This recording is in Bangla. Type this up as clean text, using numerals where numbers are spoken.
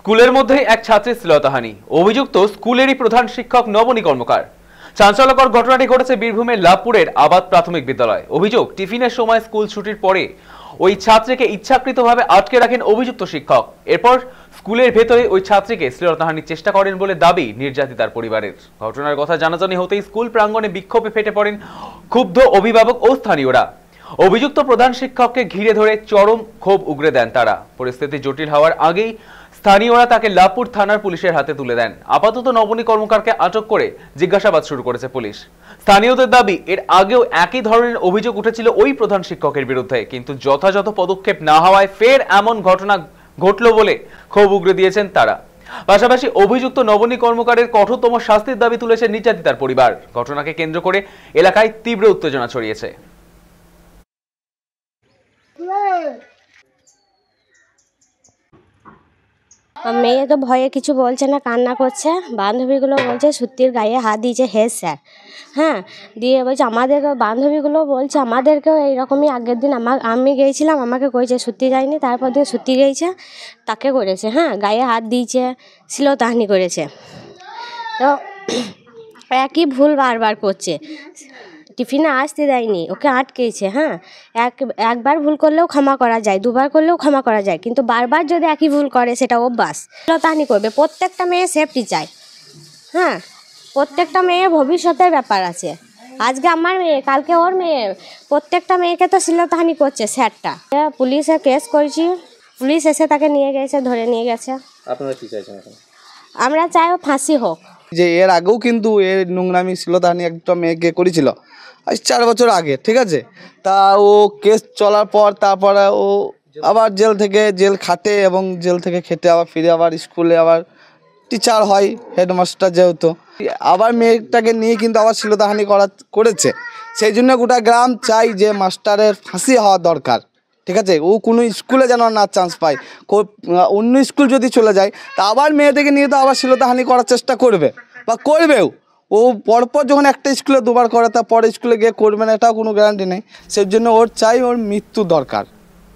স্কুলের মধ্যেই এক ছাত্রীর শ্লীলতাহানি। অভিযুক্ত স্কুলেরই প্রধান শিক্ষক নবনী কর্মকার। চাঞ্চল্যকর ঘটনাটি ঘটেছে বীরভূমের লাভপুরের আবাদ প্রাথমিক বিদ্যালয়। অভিযোগ, টিফিনের সময় স্কুল ছুটির পরে ওই ছাত্রীকে ইচ্ছাকৃতভাবে আটকে রাখেন অভিযুক্ত শিক্ষক। এরপর স্কুলের ভেতরে ওই ছাত্রীকে শ্লীলতাহানির চেষ্টা করেন বলে দাবি নির্যাতিতার পরিবারের। ঘটনার কথা জানাজানি হতেই স্কুল প্রাঙ্গণে বিক্ষোভে ফেটে পড়েন ক্ষুব্ধ অভিভাবক ও স্থানীয়রা। অভিযুক্ত প্রধান শিক্ষককে ঘিরে ধরে চরম ক্ষোভ উগরে দেন তারা। পরিস্থিতি জটিল হওয়ার আগেই স্থানীয়রা তাকে লাভপুর থানার পুলিশের হাতে তুলে দেন। আপাতত নবনী কর্মকারকে আটক করে জিজ্ঞাসাবাদ শুরু করেছে পুলিশ। স্থানীয়দের দাবি, এর আগেও একই ধরনের অভিযোগ উঠেছিল ওই প্রধান শিক্ষকের বিরুদ্ধে, কিন্তু যথাযথ পদক্ষেপ না হওয়ায় ফের এমন ঘটনা ঘটল বলে ক্ষোভ উগরে দিয়েছেন তারা। পাশাপাশি অভিযুক্ত নবনী কর্মকারের কঠোরতম শাস্তির দাবি তুলেছে নির্যাতিতার পরিবার। ঘটনাকে কেন্দ্র করে এলাকায় তীব্র উত্তেজনা ছড়িয়েছে। মেয়ে তো ভয়ে কিছু বলছে না, কান্না করছে। বান্ধবীগুলো বলছে সত্যির গায়ে হাত দিয়েছে হেড স্যার। হ্যাঁ, দিয়ে বলছে আমাদেরকে, বান্ধবীগুলো বলছে আমাদেরকেও এইরকমই আগের দিন আমি গিয়েছিলাম, আমাকে করেছে, সত্যি যায়নি। তারপর দিয়ে সত্যি গিয়েছে, তাকে করেছে। হ্যাঁ, গায়ে হাত দিয়েছে, শ্লীলতাহানি করেছে। তো একই ভুল বারবার করছে। টিফিনে আসতে দেয়নি, ওকে আটকেছে। হ্যাঁ, একবার ভুল করলেও ক্ষমা করা যায়, দুবার করলেও ক্ষমা করা যায়, কিন্তু বারবার যদি একই ভুল করে সেটা অভ্যাস। শ্লীলতাহানি করবে। প্রত্যেকটা মেয়ে সেফটি চায়। হ্যাঁ, প্রত্যেকটা মেয়ে ভবিষ্যতের ব্যাপার আছে। আজকে আমার মেয়ে, কালকে ওর মেয়ে, প্রত্যেকটা মেয়েকে তো শ্লীলতাহানি করছে স্যারটা। পুলিশে কেস করেছি, পুলিশ এসে তাকে নিয়ে গেছে, ধরে নিয়ে গেছে। আপনারা কি চাইছেন এখন? আমরা চাই ও ফাঁসি হোক। যে এর আগেও কিন্তু এর নোংরামি শ্লীলতাহানি একটা মেয়েকে করেছিল আজ 4 বছর আগে, ঠিক আছে। তা ও কেস চলার পর তারপরে ও আবার জেল খাটে এবং জেল থেকে খেটে আবার ফিরে আবার স্কুলে আবার টিচার হয়, হেডমাস্টার যেহেতু, আবার মেয়েটাকে নিয়ে কিন্তু আবার শ্লীলতাহানি করেছে। সেই জন্য গোটা গ্রাম চাই যে মাস্টারের ফাঁসি হওয়া দরকার, ঠিক আছে। ও কোনো স্কুলে যেন না চান্স পায়, অন্য স্কুল যদি চলে যায় তা আবার মেয়েদেরকে নিয়ে তো আবার শ্লীলতাহানি করার চেষ্টা করবে বা করবেও। ও পরপর যখন একটা স্কুলে দুবার করে, তা পরে স্কুলে গিয়ে করবে না, এটাও কোনো গ্যারান্টি নেই। সেই জন্য ওর চাই, ওর মৃত্যু দরকার।